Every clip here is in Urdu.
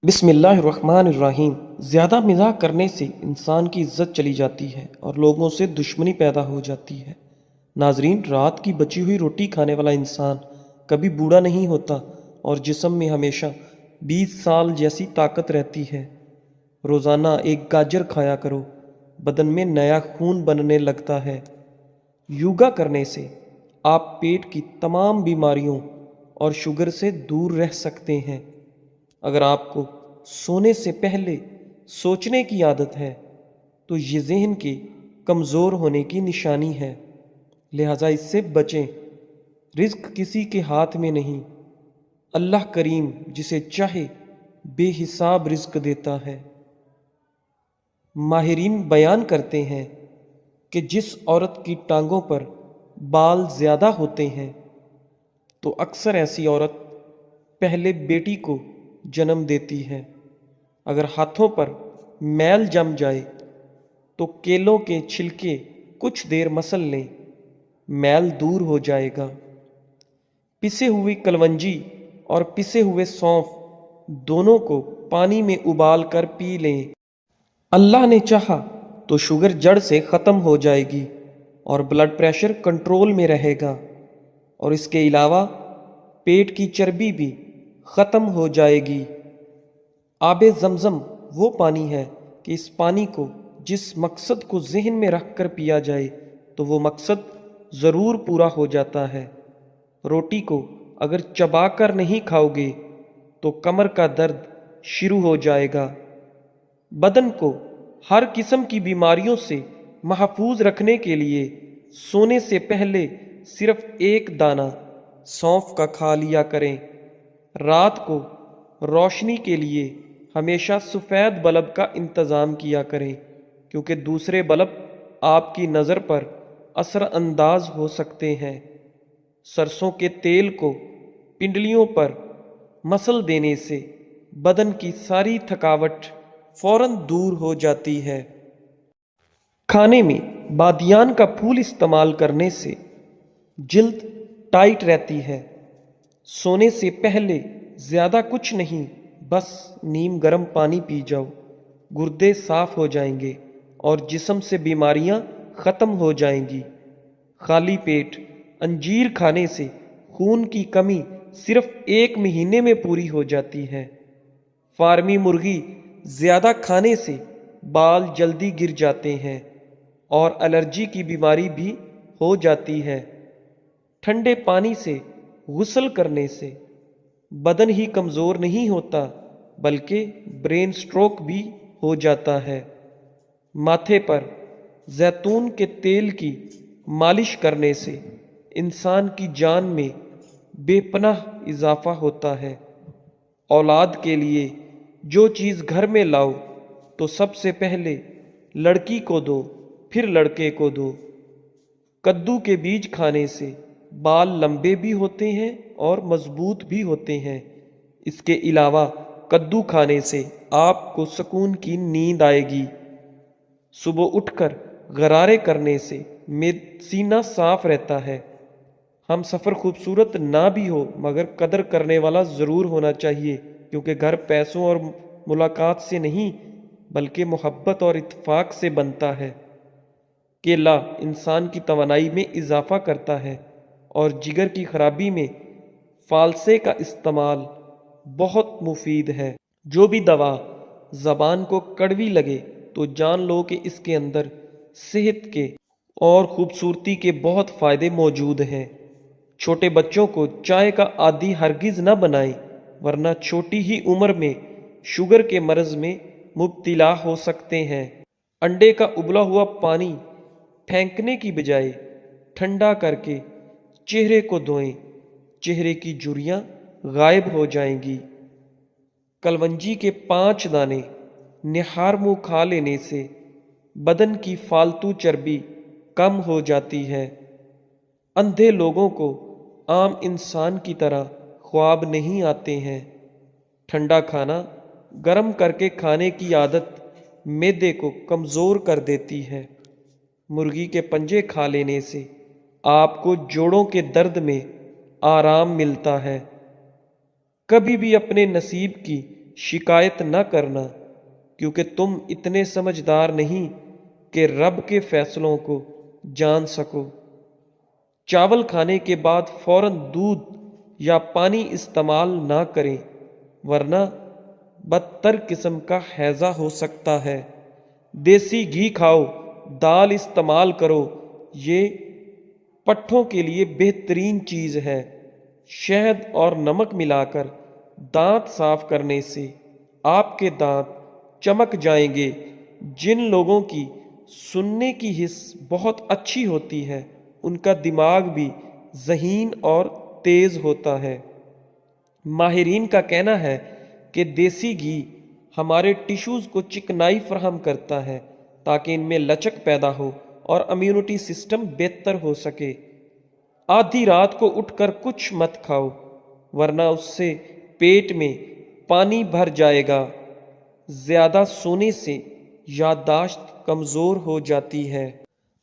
بسم اللہ الرحمن الرحیم۔ زیادہ مزاح کرنے سے انسان کی عزت چلی جاتی ہے اور لوگوں سے دشمنی پیدا ہو جاتی ہے۔ ناظرین، رات کی بچی ہوئی روٹی کھانے والا انسان کبھی بوڑھا نہیں ہوتا اور جسم میں ہمیشہ 20 سال جیسی طاقت رہتی ہے۔ روزانہ ایک گاجر کھایا کرو، بدن میں نیا خون بننے لگتا ہے۔ یوگا کرنے سے آپ پیٹ کی تمام بیماریوں اور شوگر سے دور رہ سکتے ہیں۔ اگر آپ کو سونے سے پہلے سوچنے کی عادت ہے تو یہ ذہن کے کمزور ہونے کی نشانی ہے، لہذا اس سے بچیں۔ رزق کسی کے ہاتھ میں نہیں، اللہ کریم جسے چاہے بے حساب رزق دیتا ہے۔ ماہرین بیان کرتے ہیں کہ جس عورت کی ٹانگوں پر بال زیادہ ہوتے ہیں تو اکثر ایسی عورت پہلے بیٹی کو جنم دیتی ہے۔ اگر ہاتھوں پر میل جم جائے تو کیلوں کے چھلکے کچھ دیر مسل لیں، میل دور ہو جائے گا۔ پسے ہوئی کلونجی اور پسے ہوئے سونف دونوں کو پانی میں ابال کر پی لیں۔ اللہ نے چاہا تو شوگر جڑ سے ختم ہو جائے گی اور بلڈ پریشر کنٹرول میں رہے گا، اور اس کے علاوہ پیٹ کی چربی بھی ختم ہو جائے گی۔ آب زمزم وہ پانی ہے کہ اس پانی کو جس مقصد کو ذہن میں رکھ کر پیا جائے تو وہ مقصد ضرور پورا ہو جاتا ہے۔ روٹی کو اگر چبا کر نہیں کھاؤ گے تو کمر کا درد شروع ہو جائے گا۔ بدن کو ہر قسم کی بیماریوں سے محفوظ رکھنے کے لیے سونے سے پہلے صرف ایک دانہ سونف کا کھا لیا کریں۔ رات کو روشنی کے لیے ہمیشہ سفید بلب کا انتظام کیا کریں، کیونکہ دوسرے بلب آپ کی نظر پر اثر انداز ہو سکتے ہیں۔ سرسوں کے تیل کو پنڈلیوں پر مسل دینے سے بدن کی ساری تھکاوٹ فوراً دور ہو جاتی ہے۔ کھانے میں بادیان کا پھول استعمال کرنے سے جلد ٹائٹ رہتی ہے۔ سونے سے پہلے زیادہ کچھ نہیں، بس نیم گرم پانی پی جاؤ، گردے صاف ہو جائیں گے اور جسم سے بیماریاں ختم ہو جائیں گی۔ خالی پیٹ انجیر کھانے سے خون کی کمی صرف 1 مہینے میں پوری ہو جاتی ہے۔ فارمی مرغی زیادہ کھانے سے بال جلدی گر جاتے ہیں اور الرجی کی بیماری بھی ہو جاتی ہے۔ ٹھنڈے پانی سے غسل کرنے سے بدن ہی کمزور نہیں ہوتا بلکہ برین سٹروک بھی ہو جاتا ہے۔ ماتھے پر زیتون کے تیل کی مالش کرنے سے انسان کی جان میں بے پناہ اضافہ ہوتا ہے۔ اولاد کے لیے جو چیز گھر میں لاؤ تو سب سے پہلے لڑکی کو دو، پھر لڑکے کو دو۔ کدو کے بیج کھانے سے بال لمبے بھی ہوتے ہیں اور مضبوط بھی ہوتے ہیں۔ اس کے علاوہ کدو کھانے سے آپ کو سکون کی نیند آئے گی۔ صبح اٹھ کر غرارے کرنے سے سینہ صاف رہتا ہے۔ ہم سفر خوبصورت نہ بھی ہو مگر قدر کرنے والا ضرور ہونا چاہیے، کیونکہ گھر پیسوں اور ملاقات سے نہیں بلکہ محبت اور اتفاق سے بنتا ہے۔ کیلا انسان کی توانائی میں اضافہ کرتا ہے اور جگر کی خرابی میں فالسے کا استعمال بہت مفید ہے۔ جو بھی دوا زبان کو کڑوی لگے تو جان لو کہ اس کے اندر صحت کے اور خوبصورتی کے بہت فائدے موجود ہیں۔ چھوٹے بچوں کو چائے کا عادی ہرگز نہ بنائیں، ورنہ چھوٹی ہی عمر میں شوگر کے مرض میں مبتلا ہو سکتے ہیں۔ انڈے کا ابلا ہوا پانی پھینکنے کی بجائے ٹھنڈا کر کے چہرے کو دھوئیں، چہرے کی جھریاں غائب ہو جائیں گی۔ کلونجی کے 5 دانے نہار منہ کھا لینے سے بدن کی فالتو چربی کم ہو جاتی ہے۔ اندھے لوگوں کو عام انسان کی طرح خواب نہیں آتے ہیں۔ ٹھنڈا کھانا گرم کر کے کھانے کی عادت معدے کو کمزور کر دیتی ہے۔ مرغی کے پنجے کھا لینے سے آپ کو جوڑوں کے درد میں آرام ملتا ہے۔ کبھی بھی اپنے نصیب کی شکایت نہ کرنا، کیونکہ تم اتنے سمجھدار نہیں کہ رب کے فیصلوں کو جان سکو۔ چاول کھانے کے بعد فوراً دودھ یا پانی استعمال نہ کریں، ورنہ بدتر قسم کا ہیضہ ہو سکتا ہے۔ دیسی گھی کھاؤ، دال استعمال کرو، یہ پٹھوں کے لیے بہترین چیز ہے۔ شہد اور نمک ملا کر دانت صاف کرنے سے آپ کے دانت چمک جائیں گے۔ جن لوگوں کی سننے کی حس بہت اچھی ہوتی ہے ان کا دماغ بھی ذہین اور تیز ہوتا ہے۔ ماہرین کا کہنا ہے کہ دیسی گھی ہمارے ٹشوز کو چکنائی فراہم کرتا ہے تاکہ ان میں لچک پیدا ہو اور امیونٹی سسٹم بہتر ہو سکے۔ آدھی رات کو اٹھ کر کچھ مت کھاؤ، ورنہ اس سے پیٹ میں پانی بھر جائے گا۔ زیادہ سونے سے یادداشت کمزور ہو جاتی ہے۔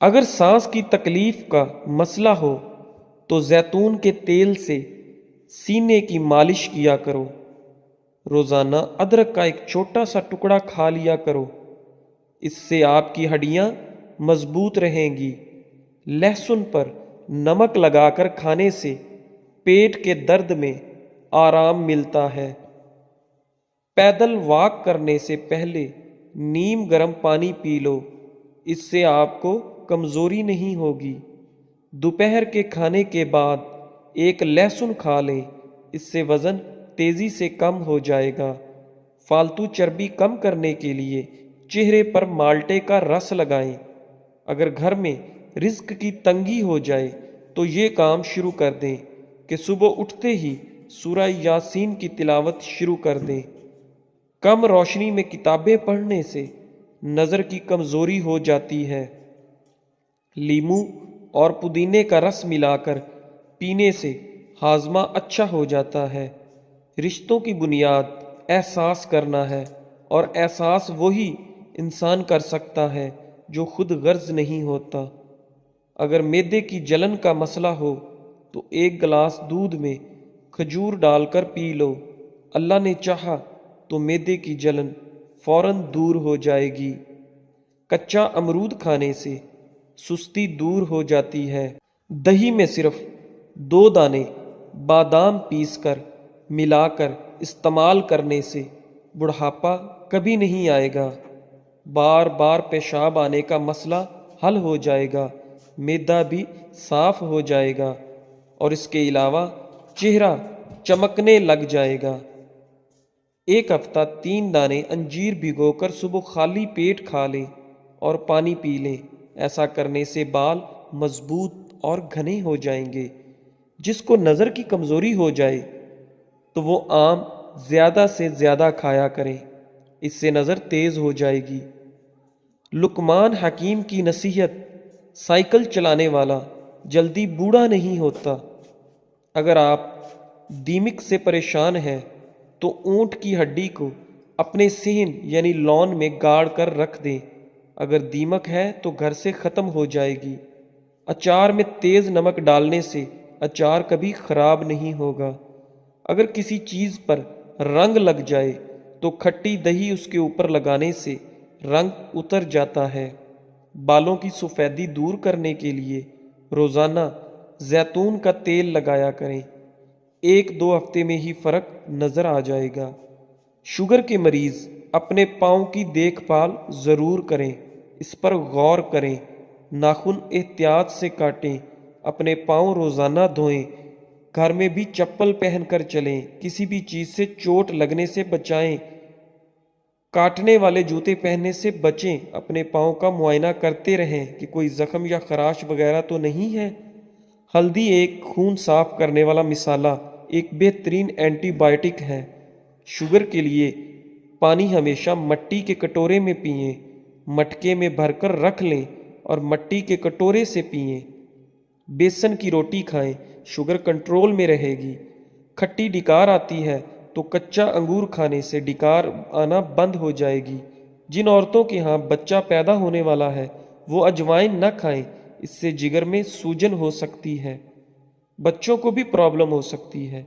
اگر سانس کی تکلیف کا مسئلہ ہو تو زیتون کے تیل سے سینے کی مالش کیا کرو۔ روزانہ ادرک کا ایک چھوٹا سا ٹکڑا کھا لیا کرو، اس سے آپ کی ہڈیاں مضبوط رہیں گی۔ لہسن پر نمک لگا کر کھانے سے پیٹ کے درد میں آرام ملتا ہے۔ پیدل واک کرنے سے پہلے نیم گرم پانی پی لو، اس سے آپ کو کمزوری نہیں ہوگی۔ دوپہر کے کھانے کے بعد ایک لہسن کھا لیں، اس سے وزن تیزی سے کم ہو جائے گا۔ فالتو چربی کم کرنے کے لیے چہرے پر مالٹے کا رس لگائیں۔ اگر گھر میں رزق کی تنگی ہو جائے تو یہ کام شروع کر دیں کہ صبح اٹھتے ہی سورہ یاسین کی تلاوت شروع کر دیں۔ کم روشنی میں کتابیں پڑھنے سے نظر کی کمزوری ہو جاتی ہے۔ لیموں اور پودینے کا رس ملا کر پینے سے ہاضمہ اچھا ہو جاتا ہے۔ رشتوں کی بنیاد احساس کرنا ہے، اور احساس وہی انسان کر سکتا ہے جو خود غرض نہیں ہوتا۔ اگر معدے کی جلن کا مسئلہ ہو تو ایک گلاس دودھ میں کھجور ڈال کر پی لو، اللہ نے چاہا تو معدے کی جلن فوراً دور ہو جائے گی۔ کچا امرود کھانے سے سستی دور ہو جاتی ہے۔ دہی میں صرف 2 دانے بادام پیس کر ملا کر استعمال کرنے سے بڑھاپا کبھی نہیں آئے گا۔ بار بار پیشاب آنے کا مسئلہ حل ہو جائے گا، معدہ بھی صاف ہو جائے گا، اور اس کے علاوہ چہرہ چمکنے لگ جائے گا۔ ایک ہفتہ 3 دانے انجیر بھگو کر صبح خالی پیٹ کھا لیں اور پانی پی لیں۔ ایسا کرنے سے بال مضبوط اور گھنے ہو جائیں گے۔ جس کو نظر کی کمزوری ہو جائے تو وہ آم زیادہ سے زیادہ کھایا کریں، اس سے نظر تیز ہو جائے گی۔ لقمان حکیم کی نصیحت: سائیکل چلانے والا جلدی بوڑھا نہیں ہوتا۔ اگر آپ دیمک سے پریشان ہیں تو اونٹ کی ہڈی کو اپنے صحن یعنی لون میں گاڑ کر رکھ دیں۔ اگر دیمک ہے تو گھر سے ختم ہو جائے گی۔ اچار میں تیز نمک ڈالنے سے اچار کبھی خراب نہیں ہوگا۔ اگر کسی چیز پر رنگ لگ جائے تو کھٹی دہی اس کے اوپر لگانے سے رنگ اتر جاتا ہے۔ بالوں کی سفیدی دور کرنے کے لیے روزانہ زیتون کا تیل لگایا کریں، 1-2 ہفتے میں ہی فرق نظر آ جائے گا۔ شوگر کے مریض اپنے پاؤں کی دیکھ بھال ضرور کریں، اس پر غور کریں۔ ناخن احتیاط سے کاٹیں، اپنے پاؤں روزانہ دھوئیں، گھر میں بھی چپل پہن کر چلیں، کسی بھی چیز سے چوٹ لگنے سے بچائیں، کاٹنے والے جوتے پہننے سے بچیں، اپنے پاؤں کا معائنہ کرتے رہیں کہ کوئی زخم یا خراش وغیرہ تو نہیں ہے۔ ہلدی ایک خون صاف کرنے والا مصالحہ، ایک بہترین اینٹی بائیوٹک ہے۔ شوگر کے لیے پانی ہمیشہ مٹی کے کٹورے میں پئیں، مٹکے میں بھر کر رکھ لیں اور مٹی کے کٹورے سے پئیں۔ بیسن کی روٹی کھائیں، شوگر کنٹرول میں رہے گی۔ کھٹی ڈکار آتی ہے تو کچا انگور کھانے سے ڈکار آنا بند ہو جائے گی۔ جن عورتوں کے ہاں بچہ پیدا ہونے والا ہے وہ اجوائن نہ کھائیں، اس سے جگر میں سوجن ہو سکتی ہے، بچوں کو بھی پرابلم ہو سکتی ہے۔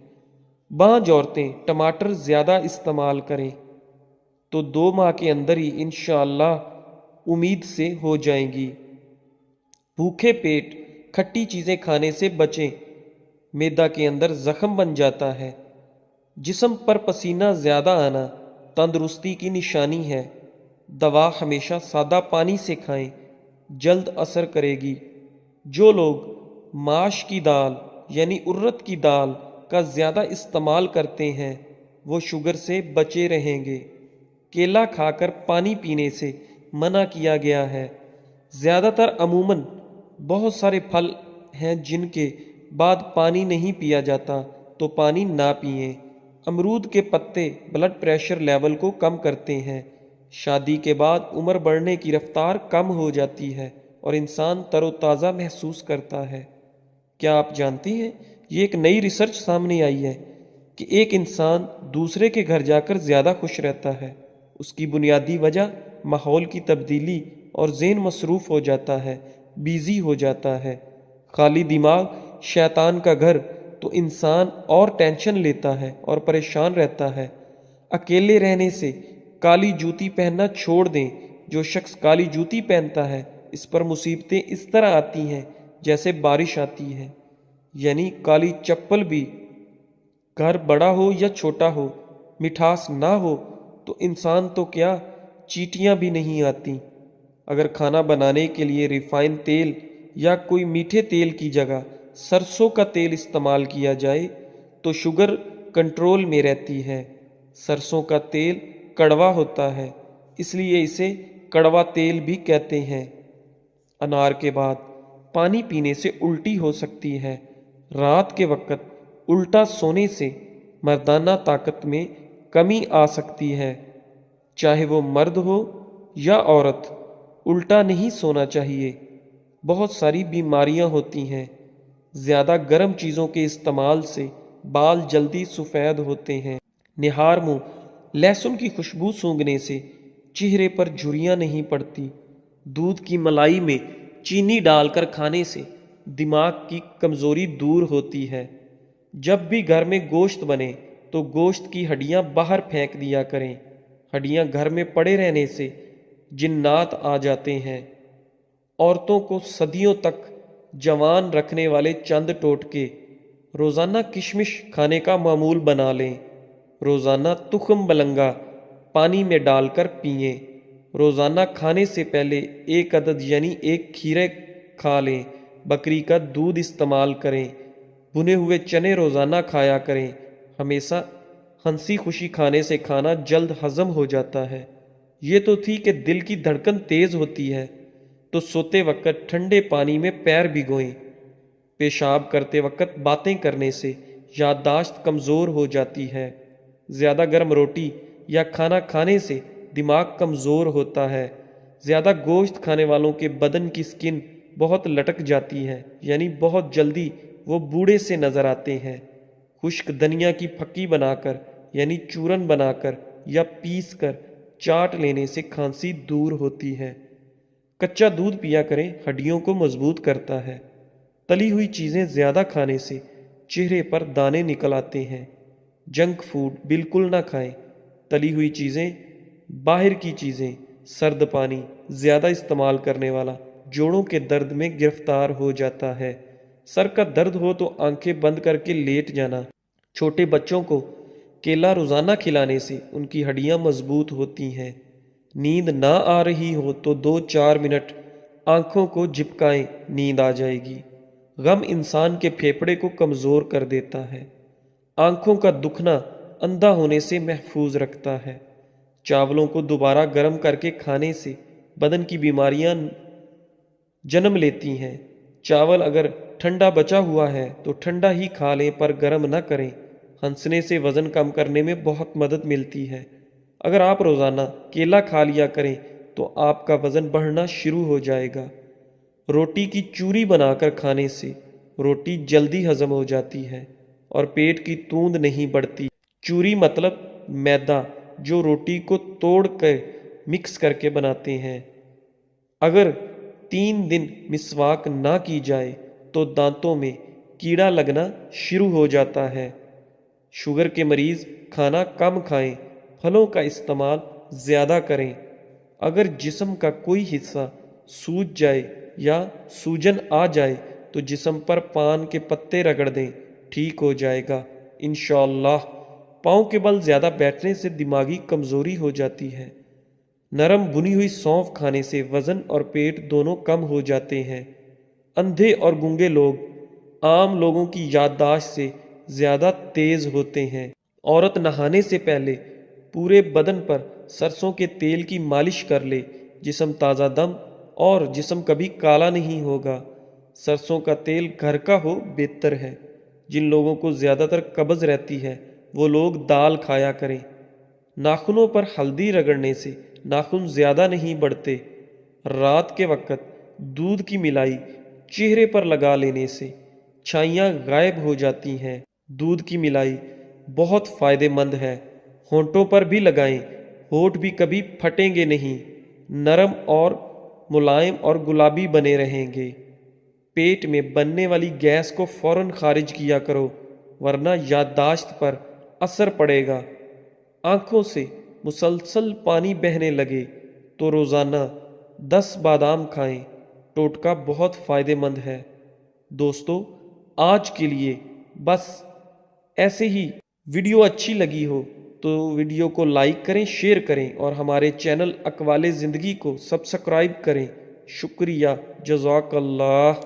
بعض عورتیں ٹماٹر زیادہ استعمال کریں تو 2 ماہ کے اندر ہی انشاءاللہ امید سے ہو جائیں گی۔ بھوکے پیٹ کھٹی چیزیں کھانے سے بچیں، معدہ کے اندر زخم بن جاتا ہے۔ جسم پر پسینہ زیادہ آنا تندرستی کی نشانی ہے۔ دوا ہمیشہ سادہ پانی سے کھائیں، جلد اثر کرے گی۔ جو لوگ ماش کی دال یعنی ارد کی دال کا زیادہ استعمال کرتے ہیں وہ شوگر سے بچے رہیں گے۔ کیلا کھا کر پانی پینے سے منع کیا گیا ہے۔ زیادہ تر عموماً بہت سارے پھل ہیں جن کے بعد پانی نہیں پیا جاتا تو پانی نہ پئیں۔ امرود کے پتے بلڈ پریشر لیول کو کم کرتے ہیں۔ شادی کے بعد عمر بڑھنے کی رفتار کم ہو جاتی ہے اور انسان تر و تازہ محسوس کرتا ہے۔ کیا آپ جانتے ہیں یہ ایک نئی ریسرچ سامنے آئی ہے کہ ایک انسان دوسرے کے گھر جا کر زیادہ خوش رہتا ہے۔ اس کی بنیادی وجہ ماحول کی تبدیلی اور ذہن مصروف ہو جاتا ہے، بیزی ہو جاتا ہے۔ خالی دماغ شیطان کا گھر، تو انسان اور ٹینشن لیتا ہے اور پریشان رہتا ہے۔ اکیلے رہنے سے کالی جوتی پہننا چھوڑ دیں۔ جو شخص کالی جوتی پہنتا ہے اس پر مصیبتیں اس طرح آتی ہیں جیسے بارش آتی ہے۔ یعنی کالی چپل بھی، گھر بڑا ہو یا چھوٹا ہو، مٹھاس نہ ہو تو انسان تو کیا چیٹیاں بھی نہیں آتی۔ اگر کھانا بنانے کے لیے ریفائن تیل یا کوئی میٹھے تیل کی جگہ سرسوں کا تیل استعمال کیا جائے تو شوگر کنٹرول میں رہتی ہے۔ سرسوں کا تیل کڑوا ہوتا ہے، اس لیے اسے کڑوا تیل بھی کہتے ہیں۔ انار کے بعد پانی پینے سے الٹی ہو سکتی ہے۔ رات کے وقت الٹا سونے سے مردانہ طاقت میں کمی آ سکتی ہے۔ چاہے وہ مرد ہو یا عورت، الٹا نہیں سونا چاہیے۔ بہت ساری بیماریاں ہوتی ہیں۔ زیادہ گرم چیزوں کے استعمال سے بال جلدی سفید ہوتے ہیں۔ نہار منہ لہسن کی خوشبو سونگھنے سے چہرے پر جھریاں نہیں پڑتی۔ دودھ کی ملائی میں چینی ڈال کر کھانے سے دماغ کی کمزوری دور ہوتی ہے۔ جب بھی گھر میں گوشت بنے تو گوشت کی ہڈیاں باہر پھینک دیا کریں۔ ہڈیاں گھر میں پڑے رہنے سے جنات آ جاتے ہیں۔ عورتوں کو صدیوں تک جوان رکھنے والے چند ٹوٹکے: روزانہ کشمش کھانے کا معمول بنا لیں۔ روزانہ تخم بلنگا پانی میں ڈال کر پئیں۔ روزانہ کھانے سے پہلے 1 عدد یعنی 1 کھیرے کھا لیں۔ بکری کا دودھ استعمال کریں۔ بھنے ہوئے چنے روزانہ کھایا کریں۔ ہمیشہ ہنسی خوشی کھانے سے کھانا جلد ہضم ہو جاتا ہے۔ یہ تو تھی کہ دل کی دھڑکن تیز ہوتی ہے تو سوتے وقت ٹھنڈے پانی میں پیر بھگوئیں۔ پیشاب کرتے وقت باتیں کرنے سے یادداشت کمزور ہو جاتی ہے۔ زیادہ گرم روٹی یا کھانا کھانے سے دماغ کمزور ہوتا ہے۔ زیادہ گوشت کھانے والوں کے بدن کی سکن بہت لٹک جاتی ہے، یعنی بہت جلدی وہ بوڑھے سے نظر آتے ہیں۔ خشک دھنیا کی پھکی بنا کر یعنی چورن بنا کر یا پیس کر چاٹ لینے سے کھانسی دور ہوتی ہے۔ کچا دودھ پیا کریں، ہڈیوں کو مضبوط کرتا ہے۔ تلی ہوئی چیزیں زیادہ کھانے سے چہرے پر دانے نکل آتے ہیں۔ جنک فوڈ بالکل نہ کھائیں۔ تلی ہوئی چیزیں، باہر کی چیزیں، سرد پانی زیادہ استعمال کرنے والا جوڑوں کے درد میں گرفتار ہو جاتا ہے۔ سر کا درد ہو تو آنکھیں بند کر کے لیٹ جانا۔ چھوٹے بچوں کو کیلا روزانہ کھلانے سے ان کی ہڈیاں مضبوط ہوتی ہیں۔ نیند نہ آ رہی ہو تو 2-4 منٹ آنکھوں کو جھپکائیں، نیند آ جائے گی۔ غم انسان کے پھیپھڑے کو کمزور کر دیتا ہے۔ آنکھوں کا دکھنا اندھا ہونے سے محفوظ رکھتا ہے۔ چاولوں کو دوبارہ گرم کر کے کھانے سے بدن کی بیماریاں جنم لیتی ہیں۔ چاول اگر ٹھنڈا بچا ہوا ہے تو ٹھنڈا ہی کھا لیں پر گرم نہ کریں۔ ہنسنے سے وزن کم کرنے میں بہت مدد ملتی ہے۔ اگر آپ روزانہ کیلا کھا لیا کریں تو آپ کا وزن بڑھنا شروع ہو جائے گا۔ روٹی کی چوری بنا کر کھانے سے روٹی جلدی ہضم ہو جاتی ہے اور پیٹ کی توند نہیں بڑھتی۔ چوری مطلب میدا جو روٹی کو توڑ کر مکس کر کے بناتے ہیں۔ اگر 3 دن مسواک نہ کی جائے تو دانتوں میں کیڑا لگنا شروع ہو جاتا ہے۔ شوگر کے مریض کھانا کم کھائیں، پھلوں کا استعمال زیادہ کریں۔ اگر جسم کا کوئی حصہ سوج جائے یا سوجن آ جائے تو جسم پر پان کے پتے رگڑ دیں، ٹھیک ہو جائے گا انشاءاللہ۔ پاؤں کے بل زیادہ بیٹھنے سے دماغی کمزوری ہو جاتی ہے۔ نرم بنی ہوئی سونف کھانے سے وزن اور پیٹ دونوں کم ہو جاتے ہیں۔ اندھے اور گونگے لوگ عام لوگوں کی یادداشت سے زیادہ تیز ہوتے ہیں۔ عورت نہانے سے پہلے پورے بدن پر سرسوں کے تیل کی مالش کر لے، جسم تازہ دم اور جسم کبھی کالا نہیں ہوگا۔ سرسوں کا تیل گھر کا ہو بہتر ہے۔ جن لوگوں کو زیادہ تر قبض رہتی ہے وہ لوگ دال کھایا کریں۔ ناخنوں پر ہلدی رگڑنے سے ناخن زیادہ نہیں بڑھتے۔ رات کے وقت دودھ کی ملائی چہرے پر لگا لینے سے چھائیاں غائب ہو جاتی ہیں۔ دودھ کی ملائی بہت فائدہ مند ہے۔ ہونٹوں پر بھی لگائیں، ہونٹ بھی کبھی پھٹیں گے نہیں، نرم اور ملائم اور گلابی بنے رہیں گے۔ پیٹ میں بننے والی گیس کو فوراً خارج کیا کرو ورنہ یادداشت پر اثر پڑے گا۔ آنکھوں سے مسلسل پانی بہنے لگے تو روزانہ 10 بادام کھائیں، ٹوٹکا بہت فائدہ مند ہے۔ دوستو، آج کے لیے بس ایسے ہی۔ ویڈیو اچھی لگی ہو تو ویڈیو کو لائک کریں، شیئر کریں اور ہمارے چینل اقوال زندگی کو سبسکرائب کریں۔ شکریہ، جزاک اللہ۔